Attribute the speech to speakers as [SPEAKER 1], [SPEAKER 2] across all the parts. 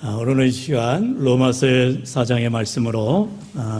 [SPEAKER 1] 오늘 이 시간 로마서 4장의 말씀으로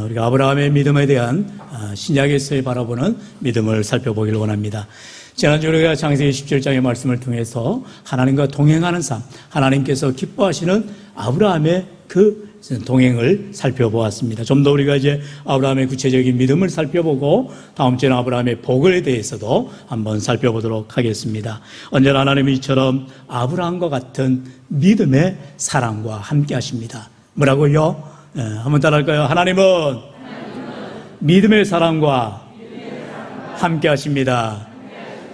[SPEAKER 1] 우리가 아브라함의 믿음에 대한 신약에서의 바라보는 믿음을 살펴보기를 원합니다. 지난주 우리가 창세기 17장의 말씀을 통해서 하나님과 동행하는 삶, 하나님께서 기뻐하시는 아브라함의 그 동행을 살펴보았습니다. 좀 더 우리가 이제 아브라함의 구체적인 믿음을 살펴보고 다음 주에는 아브라함의 복에 대해서도 한번 살펴보도록 하겠습니다. 언제나 하나님이 이처럼 아브라함과 같은 믿음의 사랑과 함께 하십니다. 뭐라고요? 한번 따라할까요? 하나님은 믿음의 사랑과 함께 하십니다.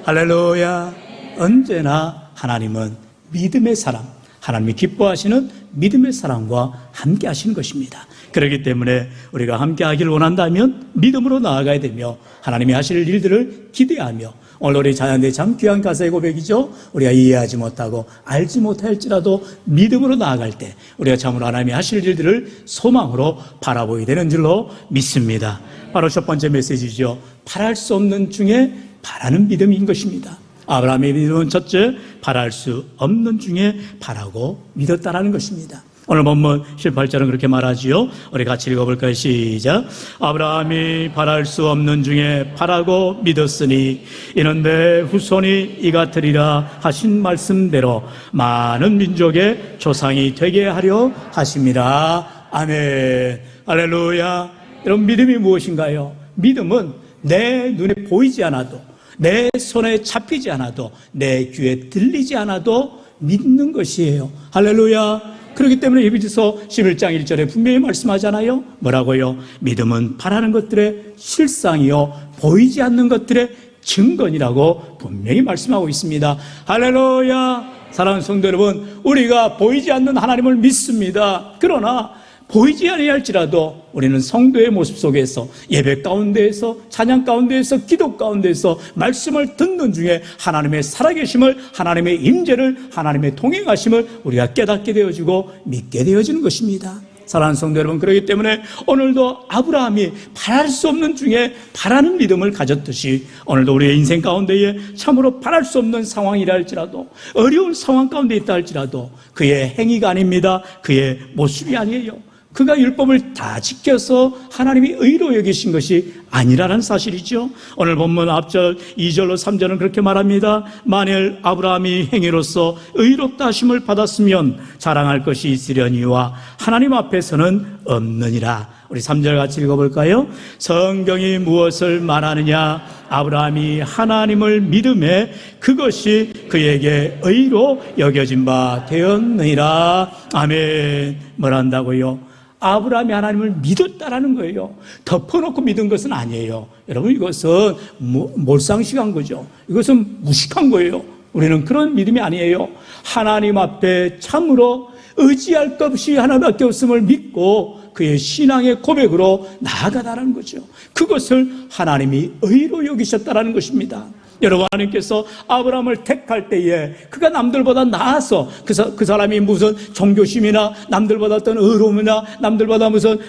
[SPEAKER 1] 할렐루야. 언제나 하나님은 믿음의 사랑, 하나님이 기뻐하시는 믿음의 사랑과 함께 하시는 것입니다. 그렇기 때문에 우리가 함께 하기를 원한다면 믿음으로 나아가야 되며 하나님이 하실 일들을 기대하며, 오늘 우리 자녀들의 참 귀한 가사의 고백이죠. 우리가 이해하지 못하고 알지 못할지라도 믿음으로 나아갈 때 우리가 참으로 하나님이 하실 일들을 소망으로 바라보게 되는 줄로 믿습니다. 바로 첫 번째 메시지죠. 바랄 수 없는 중에 바라는 믿음인 것입니다. 아브라함의 믿음은 첫째, 바랄 수 없는 중에 바라고 믿었다라는 것입니다. 오늘 본문 18절은 그렇게 말하지요. 우리 같이 읽어볼까요? 시작. 아브라함이 바랄 수 없는 중에 바라고 믿었으니 이는 내 후손이 이 같으리라 하신 말씀대로 많은 민족의 조상이 되게 하려 하심이라. 아멘. 할렐루야. 여러분, 믿음이 무엇인가요? 믿음은 내 눈에 보이지 않아도, 내 손에 잡히지 않아도, 내 귀에 들리지 않아도 믿는 것이에요. 할렐루야. 그렇기 때문에 히브리서 11장 1절에 분명히 말씀하잖아요. 뭐라고요? 믿음은 바라는 것들의 실상이요 보이지 않는 것들의 증거니라고 분명히 말씀하고 있습니다. 할렐루야. 사랑하는 성도 여러분, 우리가 보이지 않는 하나님을 믿습니다. 그러나 보이지 아니할지라도 우리는 성도의 모습 속에서, 예배 가운데에서, 찬양 가운데에서, 기도 가운데에서 말씀을 듣는 중에 하나님의 살아계심을, 하나님의 임재를, 하나님의 동행하심을 우리가 깨닫게 되어지고 믿게 되어지는 것입니다. 사랑하는 성도 여러분, 그렇기 때문에 오늘도 아브라함이 바랄 수 없는 중에 바라는 믿음을 가졌듯이 오늘도 우리의 인생 가운데에 참으로 바랄 수 없는 상황이라 할지라도, 어려운 상황 가운데 있다 할지라도 그의 행위가 아닙니다. 그의 모습이 아니에요. 그가 율법을 다 지켜서 하나님이 의로 여기신 것이 아니라는 사실이죠. 오늘 본문 앞절 2절로 3절은 그렇게 말합니다. 만일 아브라함이 행위로서 의롭다 하심을 받았으면 자랑할 것이 있으려니와 하나님 앞에서는 없느니라. 우리 3절 같이 읽어볼까요? 성경이 무엇을 말하느냐? 아브라함이 하나님을 믿음에 그것이 그에게 의로 여겨진 바 되었느니라. 아멘. 뭘 한다고요? 아브라함이 하나님을 믿었다라는 거예요. 덮어놓고 믿은 것은 아니에요. 여러분, 이것은 몰상식한 거죠. 이것은 무식한 거예요. 우리는 그런 믿음이 아니에요. 하나님 앞에 참으로 의지할 것 없이 하나님밖에 없음을 믿고 그의 신앙의 고백으로 나아가다라는 거죠. 그것을 하나님이 의로 여기셨다라는 것입니다. 여러분, 하나님께서 아브라함을 택할 때에 그가 남들보다 나아서 그 사람이 무슨 종교심이나 남들보다 어떤 의로움이나 남들보다 무슨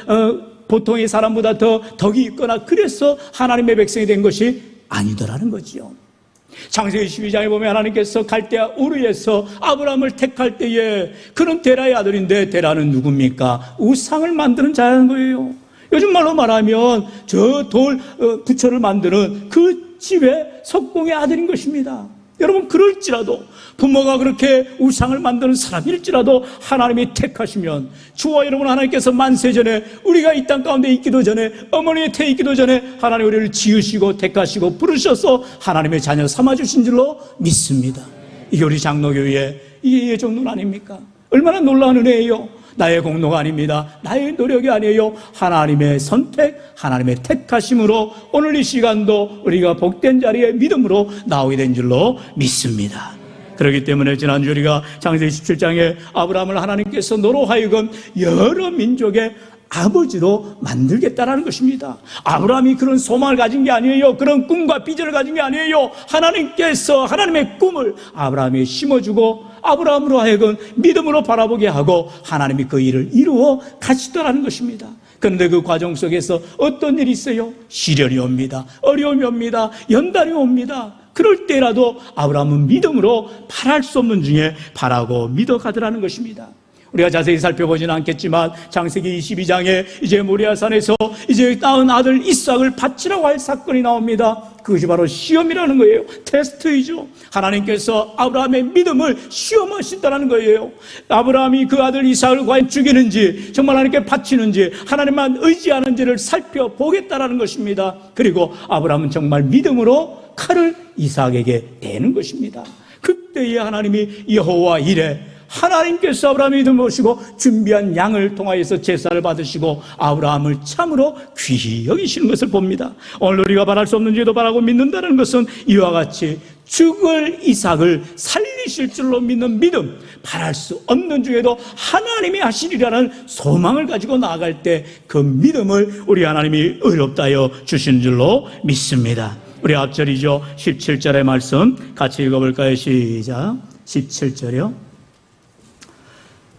[SPEAKER 1] 보통의 사람보다 더 덕이 있거나 그래서 하나님의 백성이 된 것이 아니더라는 거지요. 창세기 12장에 보면 하나님께서 갈대아 우르에서 아브라함을 택할 때에 그는 데라의 아들인데, 데라는 누굽니까? 우상을 만드는 자라는 거예요. 요즘 말로 말하면 저 돌 부처를 만드는 그 집의 석공의 아들인 것입니다. 여러분, 그럴지라도 부모가 그렇게 우상을 만드는 사람일지라도 하나님이 택하시면, 주와 여러분, 하나님께서 만세전에 우리가 이 땅 가운데 있기도 전에, 어머니의 태에 있기도 전에 하나님 우리를 지으시고 택하시고 부르셔서 하나님의 자녀 삼아주신 줄로 믿습니다. 이게 우리 장로교회의 이게 예정론 아닙니까? 얼마나 놀라운 은혜예요. 나의 공로가 아닙니다. 나의 노력이 아니에요. 하나님의 선택, 하나님의 택하심으로 오늘 이 시간도 우리가 복된 자리에 믿음으로 나오게 된 줄로 믿습니다. 그렇기 때문에 지난주 우리가 창세기 17장에 아브라함을 하나님께서 너로 하여금 여러 민족의 아버지로 만들겠다라는 것입니다. 아브라함이 그런 소망을 가진 게 아니에요. 그런 꿈과 비전을 가진 게 아니에요. 하나님께서 하나님의 꿈을 아브라함에 심어주고 아브라함으로 하여금 믿음으로 바라보게 하고 하나님이 그 일을 이루어 가시더라는 것입니다. 그런데 그 과정 속에서 어떤 일이 있어요? 시련이 옵니다. 어려움이 옵니다. 연단이 옵니다. 그럴 때라도 아브라함은 믿음으로 바랄 수 없는 중에 바라고 믿어가더라는 것입니다. 우리가 자세히 살펴보지는 않겠지만 창세기 22장에 이제 모리아산에서 이제 낳은 아들 이삭을 바치라고 할 사건이 나옵니다. 그것이 바로 시험이라는 거예요. 테스트이죠. 하나님께서 아브라함의 믿음을 시험하신다는 거예요. 아브라함이 그 아들 이삭을 과연 죽이는지, 정말 하나님께 바치는지, 하나님만 의지하는지를 살펴보겠다라는 것입니다. 그리고 아브라함은 정말 믿음으로 칼을 이삭에게 대는 것입니다. 그때에 하나님이 여호와 이레, 하나님께서 아브라함의 믿음을 보시고 준비한 양을 통하여서 제사를 받으시고 아브라함을 참으로 귀히 여기시는 것을 봅니다. 오늘 우리가 바랄 수 없는 죄도 바라고 믿는다는 것은 이와 같이 죽을 이삭을 살리실 줄로 믿는 믿음, 바랄 수 없는 중에도 하나님이 하시리라는 소망을 가지고 나아갈 때 그 믿음을 우리 하나님이 의롭다여 주시는 줄로 믿습니다. 우리 앞절이죠. 17절의 말씀 같이 읽어볼까요? 시작. 17절이요.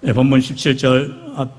[SPEAKER 1] 네, 본문 17절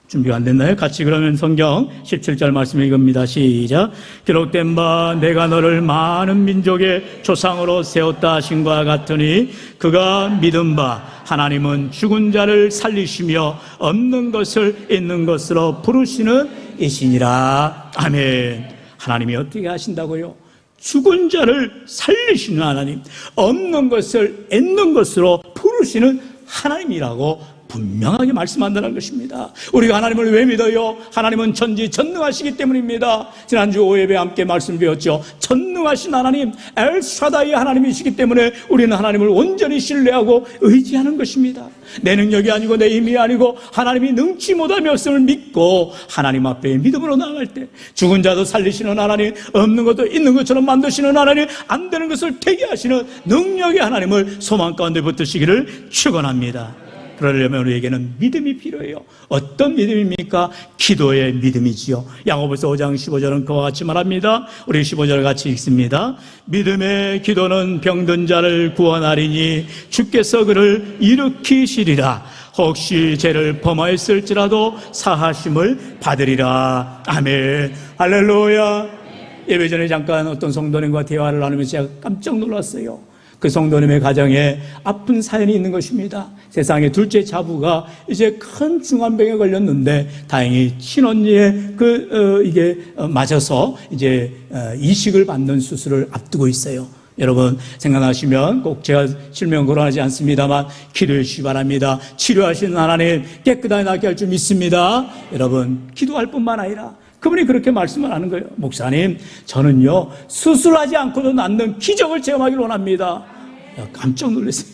[SPEAKER 1] 준비가 안 됐나요? 같이 그러면 성경 17절 말씀 읽습니다. 시작. 기록된 바 내가 너를 많은 민족의 조상으로 세웠다 하신과 같으니 그가 믿은 바 하나님은 죽은 자를 살리시며 없는 것을 있는 것으로 부르시는 이시니라. 아멘. 하나님이 어떻게 하신다고요? 죽은 자를 살리시는 하나님, 없는 것을 있는 것으로 부르시는 하나님이라고 분명하게 말씀한다는 것입니다. 우리가 하나님을 왜 믿어요? 하나님은 전지전능하시기 때문입니다. 지난주 오예배 함께 말씀 배웠죠. 전능하신 하나님, 엘샤다이 하나님이시기 때문에 우리는 하나님을 온전히 신뢰하고 의지하는 것입니다. 내 능력이 아니고 내 힘이 아니고 하나님이 능치 못함이 없음을 믿고 하나님 앞에 믿음으로 나아갈 때 죽은 자도 살리시는 하나님, 없는 것도 있는 것처럼 만드시는 하나님, 안 되는 것을 되게 하시는 능력의 하나님을 소망 가운데 붙드시기를 축원합니다. 그러려면 우리에게는 믿음이 필요해요. 어떤 믿음입니까? 기도의 믿음이지요. 야고보서 5장 15절은 그와 같이 말합니다. 우리 15절 같이 읽습니다. 믿음의 기도는 병든 자를 구원하리니 주께서 그를 일으키시리라. 혹시 죄를 범하였을지라도 사하심을 받으리라. 아멘. 할렐루야. 예배 전에 잠깐 어떤 성도님과 대화를 나누면서 제가 깜짝 놀랐어요. 그 성도님의 가정에 아픈 사연이 있는 것입니다. 세상에 둘째 자부가 이제 큰 중환병에 걸렸는데 다행히 친언니의 이게 맞아서 이제 이식을 받는 수술을 앞두고 있어요. 여러분 생각나시면 꼭 제가 실명 거론하지 않습니다만 기도해 주시기 바랍니다. 치료하시는 하나님 깨끗하게 낫게 할 줄 믿습니다. 여러분 기도할 뿐만 아니라 그분이 그렇게 말씀을 하는 거예요. 목사님, 저는요 수술하지 않고도 낫는 기적을 체험하길 원합니다. 깜짝 놀랐어요.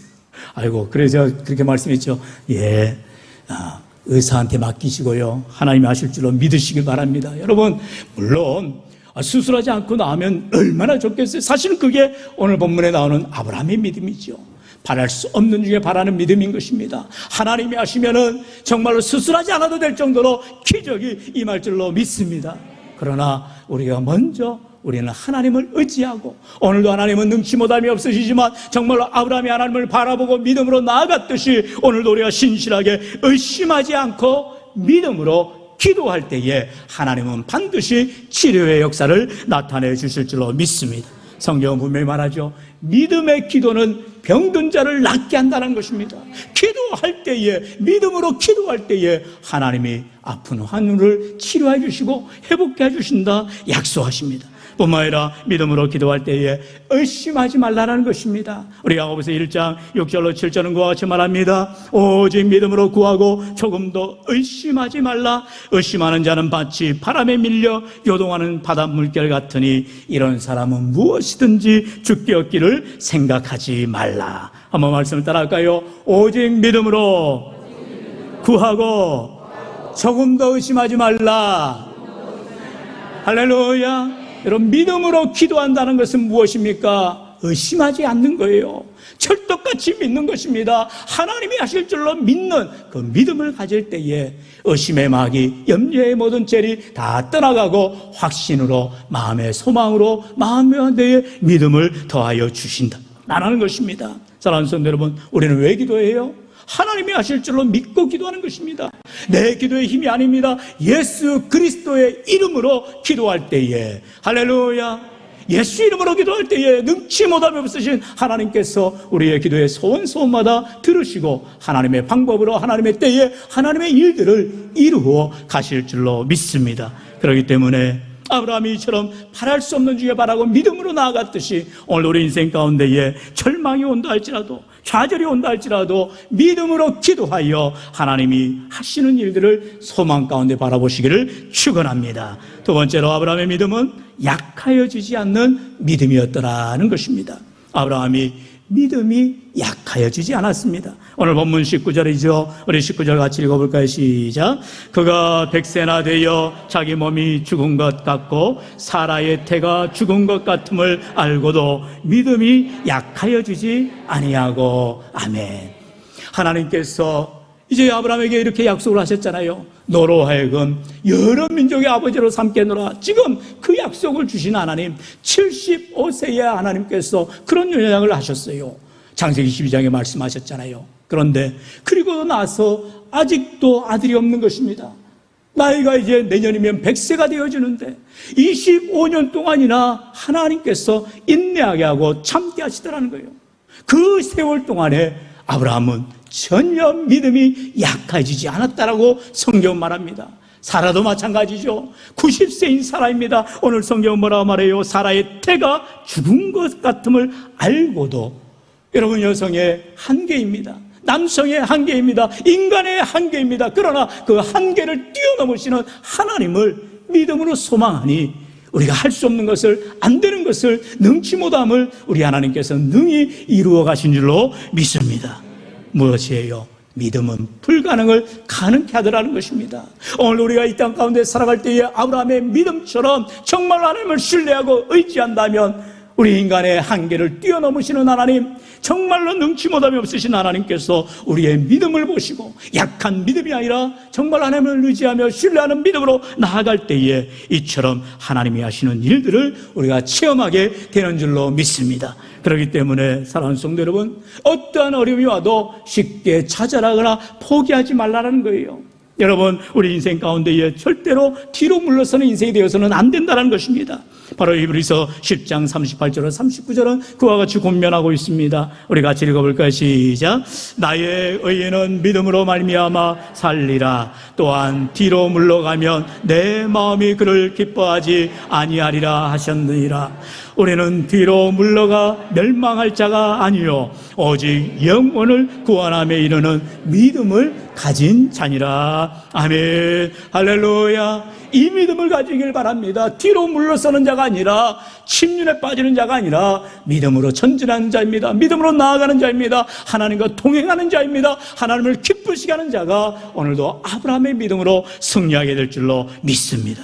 [SPEAKER 1] 아이고, 그래서 제가 그렇게 말씀했죠. 예, 의사한테 맡기시고요 하나님이 하실 줄로 믿으시길 바랍니다. 여러분, 물론 수술하지 않고 나으면 얼마나 좋겠어요. 사실은 그게 오늘 본문에 나오는 아브라함의 믿음이죠. 바랄 수 없는 중에 바라는 믿음인 것입니다. 하나님이 하시면은 정말로 수술하지 않아도 될 정도로 기적이 임할 줄로 믿습니다. 그러나 우리가 먼저 우리는 하나님을 의지하고, 오늘도 하나님은 능치 못함이 없으시지만 정말로 아브라함이 하나님을 바라보고 믿음으로 나아갔듯이 오늘도 우리가 신실하게 의심하지 않고 믿음으로 기도할 때에 하나님은 반드시 치료의 역사를 나타내 주실 줄로 믿습니다. 성경은 분명히 말하죠. 믿음의 기도는 병든 자를 낫게 한다는 것입니다. 기도할 때에, 믿음으로 기도할 때에 하나님이 아픈 환우를 치료해 주시고 회복해 주신다 약속하십니다. 뿐만 아니라 믿음으로 기도할 때에 의심하지 말라는 것입니다. 우리 야고보서 1장 6절로 7절은 그와 같이 말합니다. 오직 믿음으로 구하고 조금도 의심하지 말라. 의심하는 자는 마치 바람에 밀려 요동하는 바닷물결 같으니 이런 사람은 무엇이든지 죽게 얻기를 생각하지 말라. 한번 말씀을 따라할까요? 오직 믿음으로 구하고 조금도 의심하지 말라. 할렐루야. 여러분, 믿음으로 기도한다는 것은 무엇입니까? 의심하지 않는 거예요. 철떡같이 믿는 것입니다. 하나님이 하실 줄로 믿는 그 믿음을 가질 때에 의심의 마귀, 염려의 모든 젤이 다 떠나가고 확신으로, 마음의 소망으로 마음의 내 믿음을 더하여 주신다라는 것입니다. 사랑하는 성도 여러분, 우리는 왜 기도해요? 하나님이 하실 줄로 믿고 기도하는 것입니다. 내 기도의 힘이 아닙니다. 예수 그리스도의 이름으로 기도할 때에, 할렐루야, 예수 이름으로 기도할 때에 능치 못함이 없으신 하나님께서 우리의 기도의 소원마다 들으시고 하나님의 방법으로 하나님의 때에 하나님의 일들을 이루어 가실 줄로 믿습니다. 그렇기 때문에 아브라함이 이처럼 바랄 수 없는 중에 바라고 믿음으로 나아갔듯이 오늘 우리 인생 가운데에 절망이 온다 할지라도 좌절이 온다 할지라도 믿음으로 기도하여 하나님이 하시는 일들을 소망 가운데 바라보시기를 축원합니다. 두 번째로 아브라함의 믿음은 약하여지지 않는 믿음이었더라는 것입니다. 아브라함이 믿음이 약하여지지 않았습니다. 오늘 본문 19절이죠. 우리 19절 같이 읽어볼까요? 시작. 그가 100세나 되어 자기 몸이 죽은 것 같고 사라의 태가 죽은 것 같음을 알고도 믿음이 약하여지지 아니하고. 아멘. 하나님께서 이제 아브라함에게 이렇게 약속을 하셨잖아요. 너로 하여금 여러 민족의 아버지로 삼겠노라. 지금 그 약속을 주신 하나님, 75세에 하나님께서 그런 요약을 하셨어요. 창세기 12장에 말씀하셨잖아요. 그런데 그리고 나서 아직도 아들이 없는 것입니다. 나이가 이제 내년이면 100세가 되어지는데 25년 동안이나 하나님께서 인내하게 하고 참게 하시더라는 거예요. 그 세월 동안에 아브라함은 전혀 믿음이 약해지지 않았다라고 성경은 말합니다. 사라도 마찬가지죠. 90세인 사라입니다. 오늘 성경은 뭐라고 말해요? 사라의 태가 죽은 것 같음을 알고도. 여러분, 여성의 한계입니다. 남성의 한계입니다. 인간의 한계입니다. 그러나 그 한계를 뛰어넘으시는 하나님을 믿음으로 소망하니 우리가 할 수 없는 것을, 안 되는 것을, 능치 못함을 우리 하나님께서 능히 이루어 가신 줄로 믿습니다. 무엇이에요? 믿음은 불가능을 가능케 하더라는 것입니다. 오늘 우리가 이 땅 가운데 살아갈 때에 아브라함의 믿음처럼 정말 하나님을 신뢰하고 의지한다면 우리 인간의 한계를 뛰어넘으시는 하나님, 정말로 능치 못함이 없으신 하나님께서 우리의 믿음을 보시고 약한 믿음이 아니라 정말 하나님을 의지하며 신뢰하는 믿음으로 나아갈 때에 이처럼 하나님이 하시는 일들을 우리가 체험하게 되는 줄로 믿습니다. 그렇기 때문에 사랑하는 성도 여러분, 어떠한 어려움이 와도 쉽게 좌절하거나 포기하지 말라는 거예요. 여러분, 우리 인생 가운데에 절대로 뒤로 물러서는 인생이 되어서는 안 된다는 것입니다. 바로 히브리서 10장 38절과 39절은 그와 같이 권면하고 있습니다. 우리 같이 읽어볼까요? 시작. 나의 의인은 믿음으로 말미암아 살리라. 또한 뒤로 물러가면 내 마음이 그를 기뻐하지 아니하리라 하셨느니라. 우리는 뒤로 물러가 멸망할 자가 아니요 오직 영혼을 구원함에 이르는 믿음을 가진 자니라. 아멘. 할렐루야. 이 믿음을 가지길 바랍니다. 뒤로 물러서는 자가 아니라, 침륜에 빠지는 자가 아니라 믿음으로 전진하는 자입니다. 믿음으로 나아가는 자입니다. 하나님과 동행하는 자입니다. 하나님을 기쁘시게 하는 자가 오늘도 아브라함의 믿음으로 승리하게 될 줄로 믿습니다.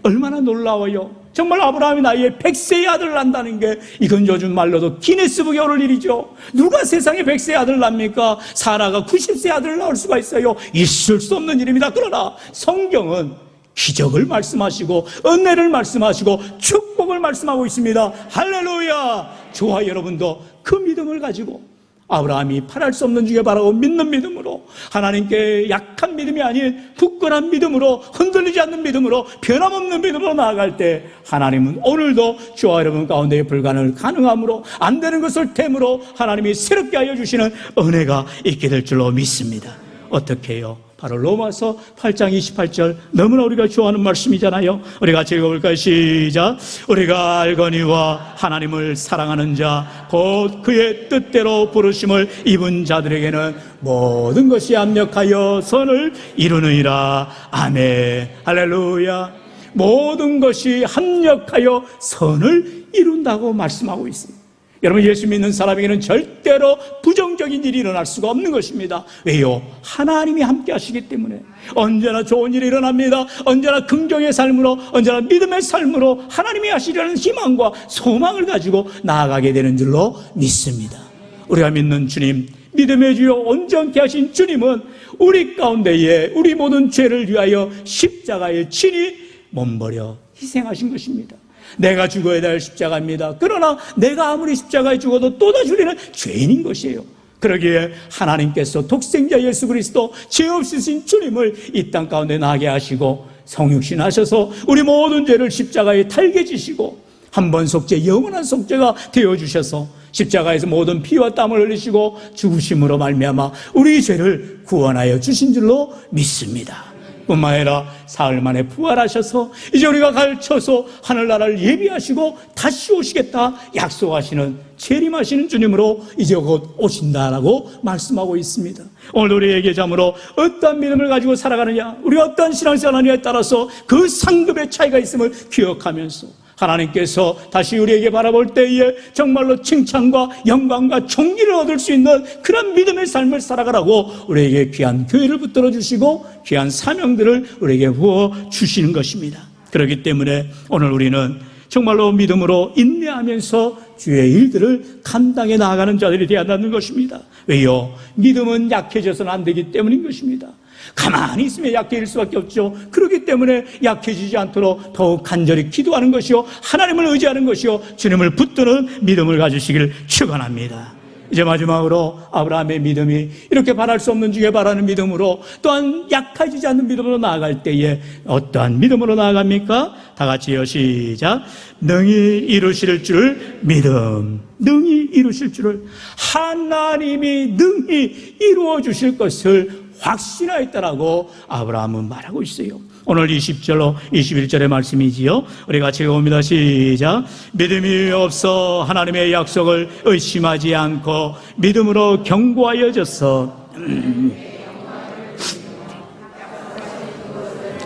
[SPEAKER 1] 얼마나 놀라워요. 정말 아브라함이 나이에 100세의 아들을 낳는다는 게 이건 요즘 말로도 기네스북에 오를 일이죠. 누가 세상에 100세의 아들을 낳습니까? 사라가 90세의 아들을 낳을 수가 있어요. 있을 수 없는 일입니다. 그러나 성경은 기적을 말씀하시고 은혜를 말씀하시고 축복을 말씀하고 있습니다. 할렐루야. 저와 여러분도 그 믿음을 가지고 아브라함이 바랄 수 없는 중에 바라고 믿는 믿음으로, 하나님께 약한 믿음이 아닌 굳건한 믿음으로, 흔들리지 않는 믿음으로, 변함없는 믿음으로 나아갈 때 하나님은 오늘도 저와 여러분 가운데에 불가능을 가능함으로, 안 되는 것을 됨으로 하나님이 새롭게 하여 주시는 은혜가 있게 될 줄로 믿습니다. 어떻게 해요? 바로 로마서 8장 28절, 너무나 우리가 좋아하는 말씀이잖아요. 우리 같이 읽어볼까요? 시작. 우리가 알거니와 하나님을 사랑하는 자 곧 그의 뜻대로 부르심을 입은 자들에게는 모든 것이 합력하여 선을 이루느니라. 아멘. 할렐루야. 모든 것이 합력하여 선을 이룬다고 말씀하고 있습니다. 여러분, 예수 믿는 사람에게는 절대로 부정적인 일이 일어날 수가 없는 것입니다. 왜요? 하나님이 함께 하시기 때문에 언제나 좋은 일이 일어납니다. 언제나 긍정의 삶으로, 언제나 믿음의 삶으로 하나님이 하시려는 희망과 소망을 가지고 나아가게 되는 줄로 믿습니다. 우리가 믿는 주님, 믿음의 주요 온전케 하신 주님은 우리 가운데에 우리 모든 죄를 위하여 십자가에 친히 몸버려 희생하신 것입니다. 내가 죽어야 될 십자가입니다. 그러나 내가 아무리 십자가에 죽어도 또다시 우리는 죄인인 것이에요. 그러기에 하나님께서 독생자 예수 그리스도, 죄 없으신 주님을 이 땅 가운데 나게 하시고 성육신하셔서 우리 모든 죄를 십자가에 달게 지시고 한 번 속죄, 영원한 속죄가 되어주셔서 십자가에서 모든 피와 땀을 흘리시고 죽으심으로 말미암아 우리 죄를 구원하여 주신 줄로 믿습니다. 뿐만 아니라 사흘 만에 부활하셔서 이제 우리가 가르쳐서 하늘나라를 예비하시고 다시 오시겠다 약속하시는, 재림하시는 주님으로 이제 곧 오신다라고 말씀하고 있습니다. 오늘 우리에게 참으로 어떠한 믿음을 가지고 살아가느냐, 우리가 어떠한 신앙생활 하느냐에 따라서 그 상급의 차이가 있음을 기억하면서 하나님께서 다시 우리에게 바라볼 때에 정말로 칭찬과 영광과 존귀를 얻을 수 있는 그런 믿음의 삶을 살아가라고 우리에게 귀한 교회를 붙들어 주시고 귀한 사명들을 우리에게 부어 주시는 것입니다. 그렇기 때문에 오늘 우리는 정말로 믿음으로 인내하면서 주의 일들을 감당해 나아가는 자들이 되어야 한다는 것입니다. 왜요? 믿음은 약해져서는 안 되기 때문인 것입니다. 가만히 있으면 약해질 수밖에 없죠. 그렇기 때문에 약해지지 않도록 더욱 간절히 기도하는 것이요, 하나님을 의지하는 것이요, 주님을 붙드는 믿음을 가지시기를 축원합니다. 이제 마지막으로 아브라함의 믿음이 이렇게 바랄 수 없는 중에 바라는 믿음으로, 또한 약해지지 않는 믿음으로 나아갈 때에 어떠한 믿음으로 나아갑니까? 다 같이요, 시작. 능히 이루실 줄 믿음. 능히 이루실 줄을, 하나님이 능히 이루어 주실 것을 확신하였다라고 아브라함은 말하고 있어요. 오늘 20절로 21절의 말씀이지요. 우리 같이 읽어봅니다. 시작. 믿음이 없어 하나님의 약속을 의심하지 않고 믿음으로 견고하여져서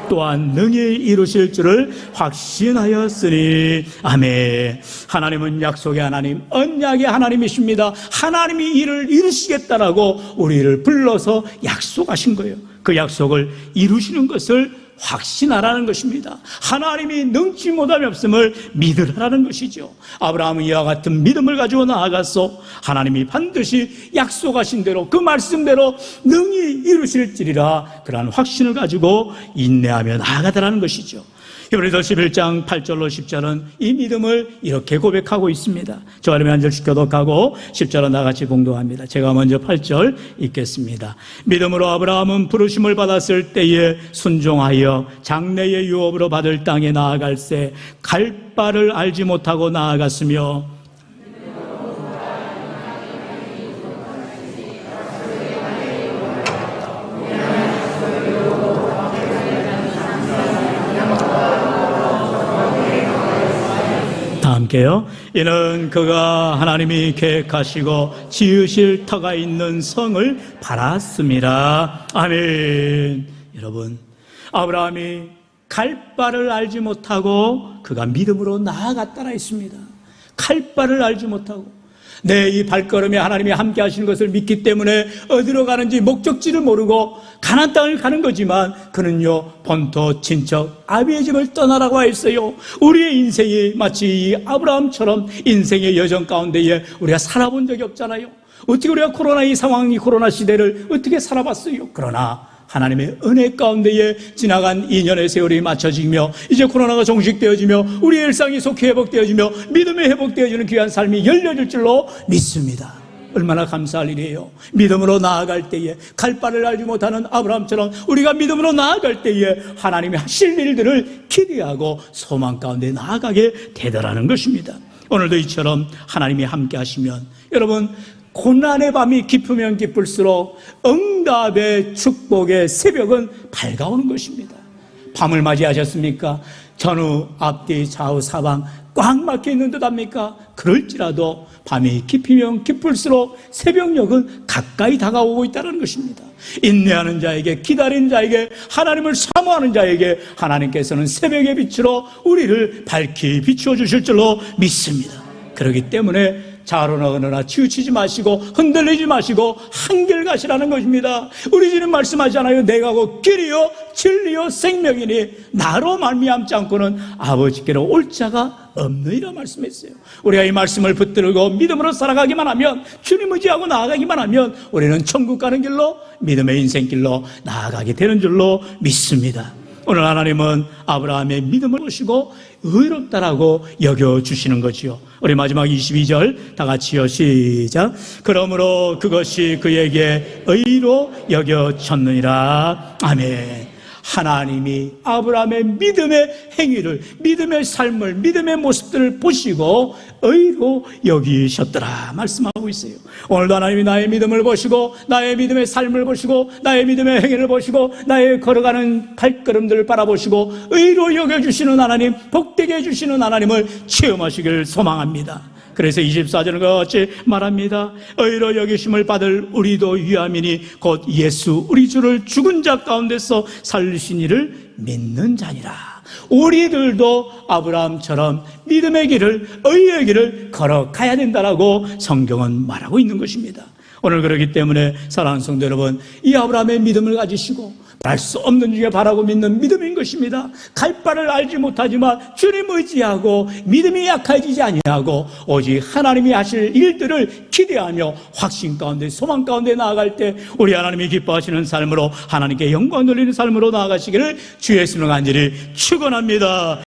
[SPEAKER 1] 또한 능히 이루실 줄을 확신하였으니. 아멘. 하나님은 약속의 하나님, 언약의 하나님이십니다. 하나님이 이를 이루시겠다라고 우리를 불러서 약속하신 거예요. 그 약속을 이루시는 것을 확신하라는 것입니다. 하나님이 능치 못함이 없음을 믿으라는 것이죠. 아브라함은 이와 같은 믿음을 가지고 나아가서 하나님이 반드시 약속하신 대로, 그 말씀대로 능히 이루실지리라, 그러한 확신을 가지고 인내하며 나아가더라는 것이죠. 히브리서 11장 8절로 10절은 이 믿음을 이렇게 고백하고 있습니다. 저 아름이 한 절씩 교독하고 10절은 나같이 봉독합니다. 제가 먼저 8절 읽겠습니다. 믿음으로 아브라함은 부르심을 받았을 때에 순종하여 장래의 유업으로 받을 땅에 나아갈새 갈 바를 알지 못하고 나아갔으며 함께요. 이는 그가 하나님이 계획하시고 지으실 터가 있는 성을 바랐습니다. 아멘. 여러분, 아브라함이 갈 바를 알지 못하고 그가 믿음으로 나아갔다라 했습니다. 갈 바를 알지 못하고, 내 이 발걸음에 하나님이 함께 하시는 것을 믿기 때문에 어디로 가는지 목적지를 모르고 가나안 땅을 가는 거지만, 그는요 본토 친척 아비의 집을 떠나라고 했어요. 우리의 인생이 마치 이 아브라함처럼 인생의 여정 가운데에 우리가 살아본 적이 없잖아요. 어떻게 우리가 이 상황, 이 코로나 시대를 어떻게 살아봤어요? 그러나 하나님의 은혜 가운데에 지나간 2년의 세월이 맞춰지며 이제 코로나가 종식되어지며 우리의 일상이 속히 회복되어지며 믿음이 회복되어지는 귀한 삶이 열려질 줄로 믿습니다. 얼마나 감사할 일이에요. 믿음으로 나아갈 때에, 갈 바를 알지 못하는 아브라함처럼 우리가 믿음으로 나아갈 때에 하나님이 하실 일들을 기대하고 소망 가운데 나아가게 되더라는 것입니다. 오늘도 이처럼 하나님이 함께 하시면, 여러분, 고난의 밤이 깊으면 깊을수록 응답의 축복의 새벽은 밝아오는 것입니다. 밤을 맞이하셨습니까? 전후, 앞뒤, 좌우, 사방 꽉 막혀 있는 듯 합니까? 그럴지라도 밤이 깊으면 깊을수록 새벽녘은 가까이 다가오고 있다는 것입니다. 인내하는 자에게, 기다리는 자에게, 하나님을 사모하는 자에게 하나님께서는 새벽의 빛으로 우리를 밝히 비추어 주실 줄로 믿습니다. 그렇기 때문에 좌로나 어느나 치우치지 마시고 흔들리지 마시고 한결같이라는 것입니다. 우리 주님 말씀하잖아요. 내가 곧 길이요 진리요 생명이니 나로 말미암지 않고는 아버지께로 올 자가 없느니라 말씀했어요. 우리가 이 말씀을 붙들고 믿음으로 살아가기만 하면, 주님 의지하고 나아가기만 하면 우리는 천국 가는 길로, 믿음의 인생길로 나아가게 되는 줄로 믿습니다. 오늘 하나님은 아브라함의 믿음을 보시고 의롭다라고 여겨주시는 거지요. 우리 마지막 22절 다 같이요, 시작. 그러므로 그것이 그에게 의로 여겨졌느니라. 아멘. 하나님이 아브라함의 믿음의 행위를, 믿음의 삶을, 믿음의 모습들을 보시고 의로 여기셨더라 말씀하고 있어요. 오늘도 하나님이 나의 믿음을 보시고, 나의 믿음의 삶을 보시고, 나의 믿음의 행위를 보시고, 나의 걸어가는 발걸음들을 바라보시고 의로 여겨주시는 하나님, 복되게 해주시는 하나님을 체험하시길 소망합니다. 그래서 24절은 같이 말합니다. 의로 여기심을 받을 우리도 유함이니 곧 예수 우리 주를 죽은 자 가운데서 살리신 이를 믿는 자니라. 우리들도 아브라함처럼 믿음의 길을, 의의 길을 걸어가야 된다라고 성경은 말하고 있는 것입니다. 오늘 그렇기 때문에 사랑하는 성도 여러분, 이 아브라함의 믿음을 가지시고 알 수 없는 중에 바라고 믿는 믿음인 것입니다. 갈 바를 알지 못하지만 주님 의지하고 믿음이 약해지지 아니하고 오직 하나님이 하실 일들을 기대하며 확신 가운데, 소망 가운데 나아갈 때 우리 하나님이 기뻐하시는 삶으로, 하나님께 영광 돌리는 삶으로 나아가시기를 주의 이름으로 간절히 축원합니다.